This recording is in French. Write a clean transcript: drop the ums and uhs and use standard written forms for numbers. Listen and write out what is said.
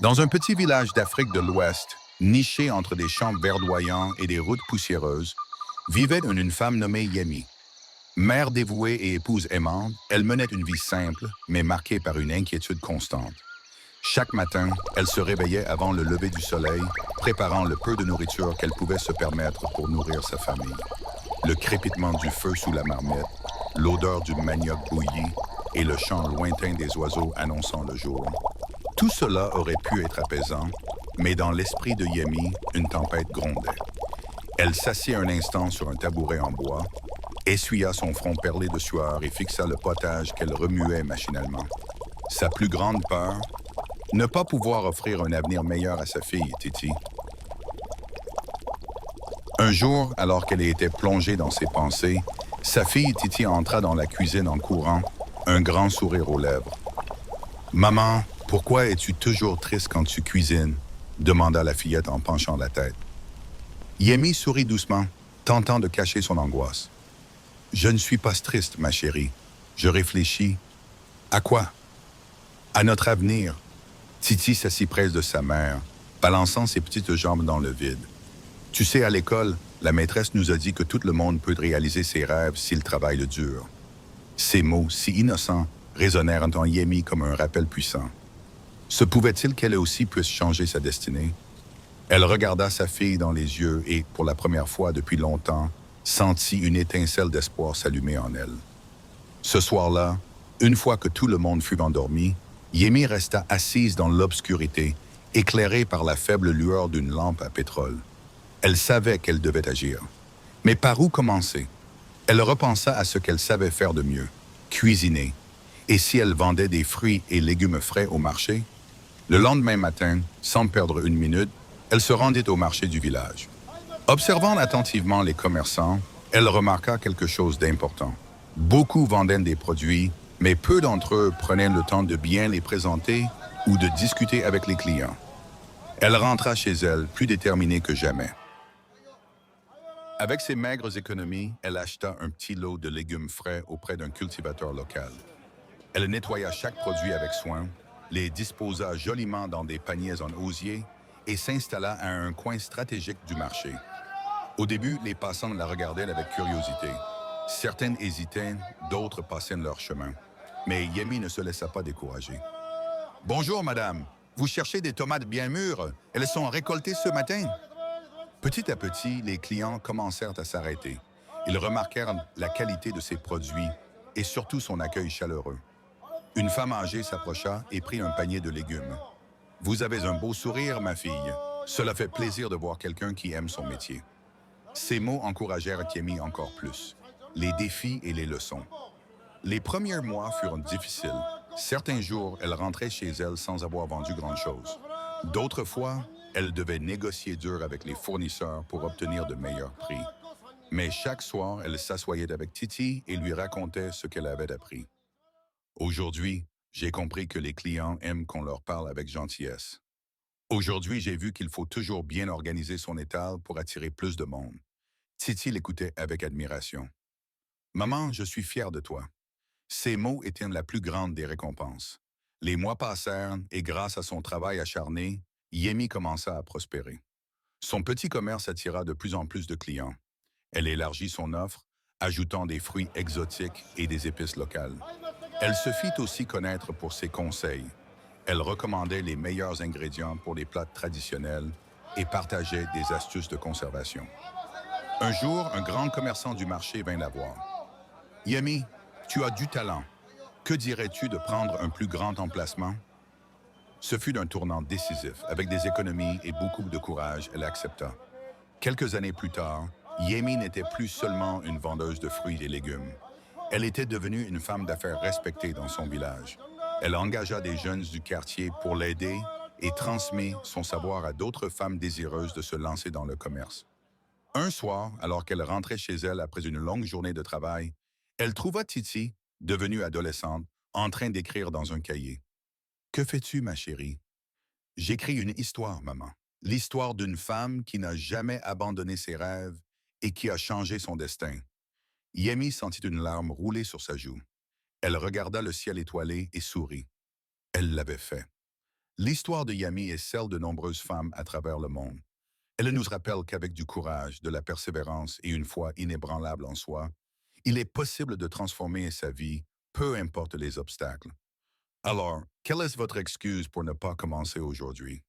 Dans un petit village d'Afrique de l'Ouest, niché entre des champs verdoyants et des routes poussiéreuses, vivait une femme nommée Yemi. Mère dévouée et épouse aimante, elle menait une vie simple, mais marquée par une inquiétude constante. Chaque matin, elle se réveillait avant le lever du soleil, préparant le peu de nourriture qu'elle pouvait se permettre pour nourrir sa famille. Le crépitement du feu sous la marmite, l'odeur du manioc bouilli et le chant lointain des oiseaux annonçant le jour. Tout cela aurait pu être apaisant, mais dans l'esprit de Yemi, une tempête grondait. Elle s'assit un instant sur un tabouret en bois, essuya son front perlé de sueur et fixa le potage qu'elle remuait machinalement. Sa plus grande peur, ne pas pouvoir offrir un avenir meilleur à sa fille, Titi. Un jour, alors qu'elle était plongée dans ses pensées, sa fille Titi entra dans la cuisine en courant, un grand sourire aux lèvres. « Maman, pourquoi es-tu toujours triste quand tu cuisines ?» demanda la fillette en penchant la tête. Yemi sourit doucement, tentant de cacher son angoisse. « Je ne suis pas triste, ma chérie. Je réfléchis. À quoi? À notre avenir. » Titi s'assit près de sa mère, balançant ses petites jambes dans le vide. « Tu sais, à l'école, la maîtresse nous a dit que tout le monde peut réaliser ses rêves s'il travaille dur. » Ces mots, si innocents, résonnèrent en Yemi comme un rappel puissant. Se pouvait-il qu'elle aussi puisse changer sa destinée? Elle regarda sa fille dans les yeux et, pour la première fois depuis longtemps, sentit une étincelle d'espoir s'allumer en elle. Ce soir-là, une fois que tout le monde fut endormi, Yemi resta assise dans l'obscurité, éclairée par la faible lueur d'une lampe à pétrole. Elle savait qu'elle devait agir. Mais par où commencer? Elle repensa à ce qu'elle savait faire de mieux, cuisiner. Et si elle vendait des fruits et légumes frais au marché? Le lendemain matin, sans perdre une minute, elle se rendit au marché du village. Observant attentivement les commerçants, elle remarqua quelque chose d'important. Beaucoup vendaient des produits, mais peu d'entre eux prenaient le temps de bien les présenter ou de discuter avec les clients. Elle rentra chez elle plus déterminée que jamais. Avec ses maigres économies, elle acheta un petit lot de légumes frais auprès d'un cultivateur local. Elle nettoya chaque produit avec soin, les disposa joliment dans des paniers en osier et s'installa à un coin stratégique du marché. Au début, les passants la regardaient avec curiosité. Certaines hésitaient, d'autres passaient leur chemin. Mais Yemi ne se laissa pas décourager. « Bonjour, madame. Vous cherchez des tomates bien mûres. Elles sont récoltées ce matin. » Petit à petit, les clients commencèrent à s'arrêter. Ils remarquèrent la qualité de ses produits et surtout son accueil chaleureux. Une femme âgée s'approcha et prit un panier de légumes. « Vous avez un beau sourire, ma fille. Cela fait plaisir de voir quelqu'un qui aime son métier. » Ces mots encouragèrent Yemi encore plus. Les défis et les leçons. Les premiers mois furent difficiles. Certains jours, elle rentrait chez elle sans avoir vendu grand-chose. D'autres fois, elle devait négocier dur avec les fournisseurs pour obtenir de meilleurs prix. Mais chaque soir, elle s'assoyait avec Titi et lui racontait ce qu'elle avait appris. Aujourd'hui, j'ai compris que les clients aiment qu'on leur parle avec gentillesse. Aujourd'hui, j'ai vu qu'il faut toujours bien organiser son étal pour attirer plus de monde. Titi l'écoutait avec admiration. « Maman, je suis fier de toi. » Ces mots étaient la plus grande des récompenses. Les mois passèrent et grâce à son travail acharné, Yemi commença à prospérer. Son petit commerce attira de plus en plus de clients. Elle élargit son offre, ajoutant des fruits exotiques et des épices locales. Elle se fit aussi connaître pour ses conseils. Elle recommandait les meilleurs ingrédients pour les plats traditionnels et partageait des astuces de conservation. Un jour, un grand commerçant du marché vint la voir. « Yemi, tu as du talent. Que dirais-tu de prendre un plus grand emplacement? » Ce fut d'un tournant décisif. Avec des économies et beaucoup de courage, elle accepta. Quelques années plus tard, Yemi n'était plus seulement une vendeuse de fruits et légumes. Elle était devenue une femme d'affaires respectée dans son village. Elle engagea des jeunes du quartier pour l'aider et transmet son savoir à d'autres femmes désireuses de se lancer dans le commerce. Un soir, alors qu'elle rentrait chez elle après une longue journée de travail, elle trouva Titi, devenue adolescente, en train d'écrire dans un cahier. « Que fais-tu, ma chérie? »« J'écris une histoire, maman. L'histoire d'une femme qui n'a jamais abandonné ses rêves et qui a changé son destin. » Yemi sentit une larme rouler sur sa joue. Elle regarda le ciel étoilé et sourit. Elle l'avait fait. L'histoire de Yami est celle de nombreuses femmes à travers le monde. Elle nous rappelle qu'avec du courage, de la persévérance et une foi inébranlable en soi, il est possible de transformer sa vie, peu importe les obstacles. Alors, quelle est votre excuse pour ne pas commencer aujourd'hui?